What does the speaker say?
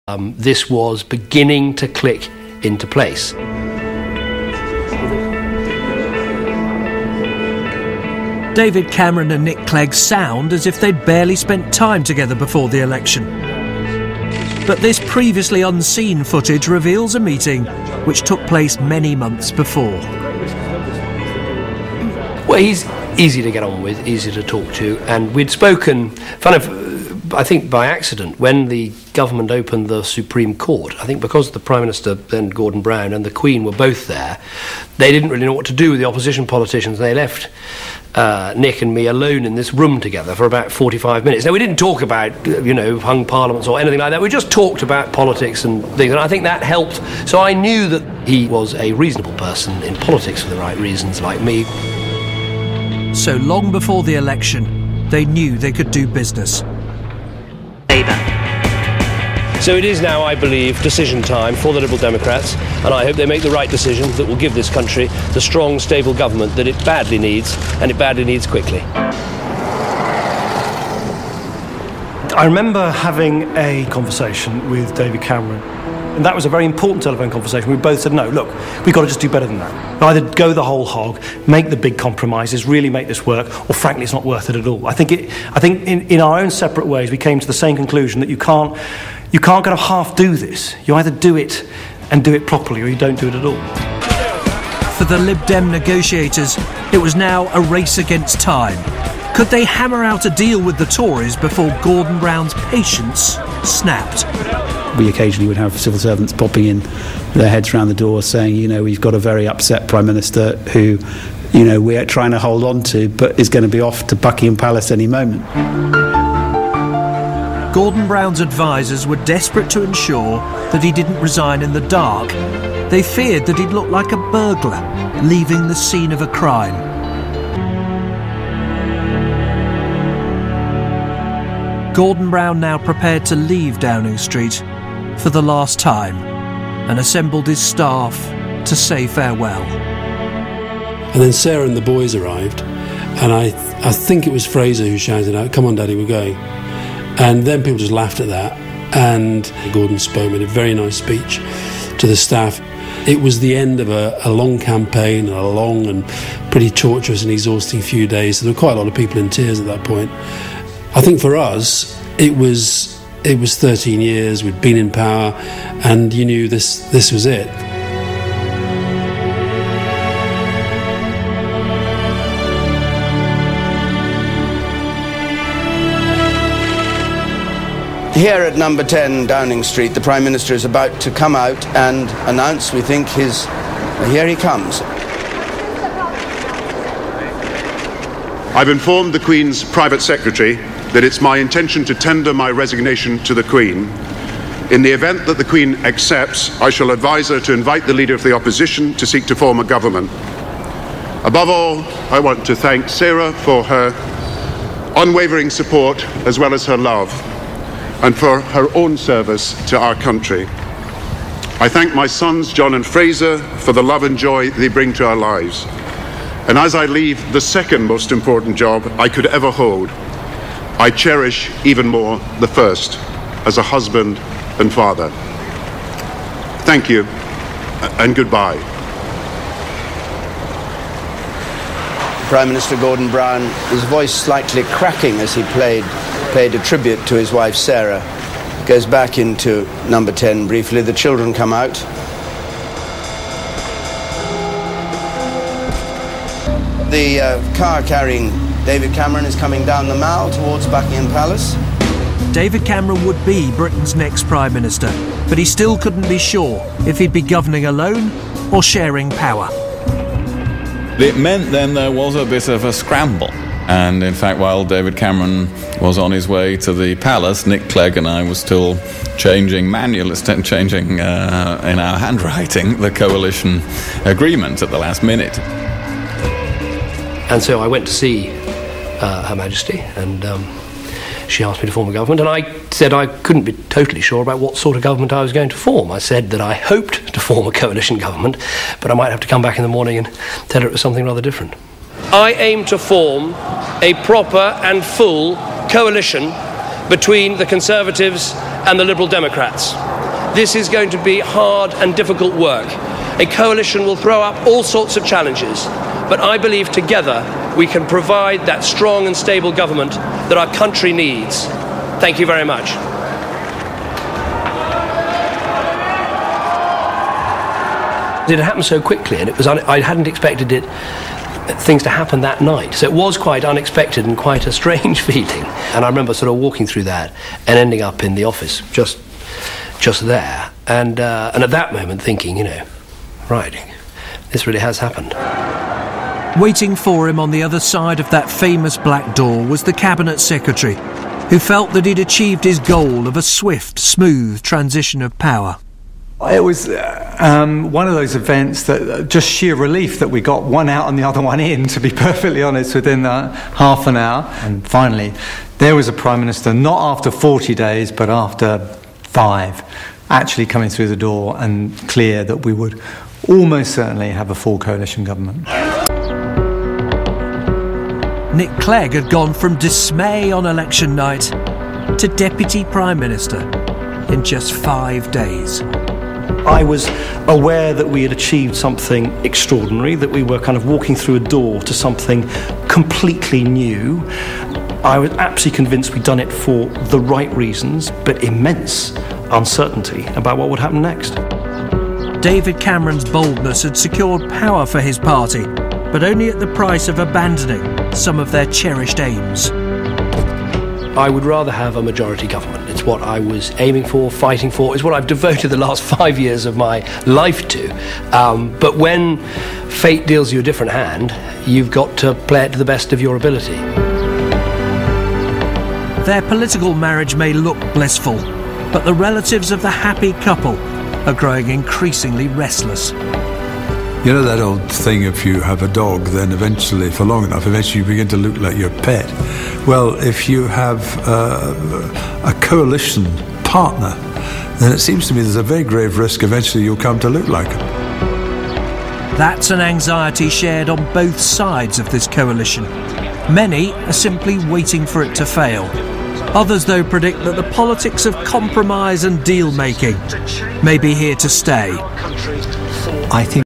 This was beginning to click into place. David Cameron and Nick Clegg sound as if they'd barely spent time together before the election. But this previously unseen footage reveals a meeting which took place many months before. Well, he's easy to get on with, easy to talk to, and we'd spoken, I think by accident, when the government opened the Supreme Court. I think because the Prime Minister, then Gordon Brown, and the Queen were both there, they didn't really know what to do with the opposition politicians. They left Nick and me alone in this room together for about 45 minutes. Now, we didn't talk about, hung parliaments or anything like that. We just talked about politics and things, and I think that helped. So I knew that he was a reasonable person in politics for the right reasons, like me. So long before the election, they knew they could do business. So it is now, I believe, decision time for the Liberal Democrats, and I hope they make the right decision that will give this country the strong, stable government that it badly needs, and it badly needs quickly. I remember having a conversation with David Cameron, and that was a very important telephone conversation. We both said, no, look, we've got to just do better than that. Either go the whole hog, make the big compromises, really make this work, or frankly, it's not worth it at all. I think in our own separate ways, we came to the same conclusion that you can't kind of half do this. You either do it and do it properly, or you don't do it at all. For the Lib Dem negotiators, it was now a race against time. Could they hammer out a deal with the Tories before Gordon Brown's patience snapped? We occasionally would have civil servants popping in their heads around the door saying, we've got a very upset Prime Minister who, we're trying to hold on to, but is going to be off to Buckingham Palace any moment. Gordon Brown's advisers were desperate to ensure that he didn't resign in the dark. They feared that he'd look like a burglar, leaving the scene of a crime. Gordon Brown now prepared to leave Downing Street for the last time and assembled his staff to say farewell. And then Sarah and the boys arrived, and I think it was Fraser who shouted out, "Come on, Daddy, we're going." And then people just laughed at that, and Gordon spoke in a very nice speech to the staff. It was the end of a long campaign, and a long and pretty torturous and exhausting few days. So there were quite a lot of people in tears at that point. I think for us, it was 13 years, we'd been in power, and you knew this was it. Here at number 10 Downing Street, the Prime Minister is about to come out and announce, we think, here he comes. I've informed the Queen's private secretary that it's my intention to tender my resignation to the Queen. In the event that the Queen accepts, I shall advise her to invite the Leader of the Opposition to seek to form a government. Above all, I want to thank Sarah for her unwavering support as well as her love, and for her own service to our country. I thank my sons, John and Fraser, for the love and joy they bring to our lives. And as I leave the second most important job I could ever hold, I cherish even more the first, as a husband and father. Thank you, and goodbye. Prime Minister Gordon Brown, his voice slightly cracking as he paid a tribute to his wife Sarah, goes back into number 10 briefly. The children come out. The car carrying David Cameron is coming down the Mall towards Buckingham Palace. David Cameron would be Britain's next Prime Minister, but he still couldn't be sure if he'd be governing alone or sharing power. It meant then there was a bit of a scramble. And in fact, while David Cameron was on his way to the palace, Nick Clegg and I were still changing in our handwriting the coalition agreement at the last minute. And so I went to see Her Majesty, and she asked me to form a government, and I said I couldn't be totally sure about what sort of government I was going to form. I said that I hoped to form a coalition government, but I might have to come back in the morning and tell her it was something rather different. I aim to form a proper and full coalition between the Conservatives and the Liberal Democrats. This is going to be hard and difficult work. A coalition will throw up all sorts of challenges, but I believe together we can provide that strong and stable government that our country needs. Thank you very much. It happened so quickly, and I hadn't expected things to happen that night. So it was quite unexpected and quite a strange feeling. And I remember sort of walking through that and ending up in the office just there. And at that moment thinking, right, this really has happened. Waiting for him on the other side of that famous black door was the Cabinet Secretary, who felt that he'd achieved his goal of a swift, smooth transition of power. It was one of those events that just sheer relief that we got one out and the other one in, to be perfectly honest, within half an hour. And finally, there was a Prime Minister, not after 40 days, but after 5, actually coming through the door and clear that we would almost certainly have a full coalition government. Nick Clegg had gone from dismay on election night to Deputy Prime Minister in just 5 days. I was aware that we had achieved something extraordinary, that we were kind of walking through a door to something completely new. I was absolutely convinced we'd done it for the right reasons, but immense uncertainty about what would happen next. David Cameron's boldness had secured power for his party, but only at the price of abandoning some of their cherished aims. I would rather have a majority government. It's what I was aiming for, fighting for. It's what I've devoted the last 5 years of my life to. But when fate deals you a different hand, you've got to play it to the best of your ability. Their political marriage may look blissful, but the relatives of the happy couple are growing increasingly restless. You know that old thing, if you have a dog, then eventually, for long enough, you begin to look like your pet. Well, if you have a coalition partner, then it seems to me there's a very grave risk eventually you'll come to look like him. That's an anxiety shared on both sides of this coalition. Many are simply waiting for it to fail. Others, though, predict that the politics of compromise and deal-making may be here to stay. I think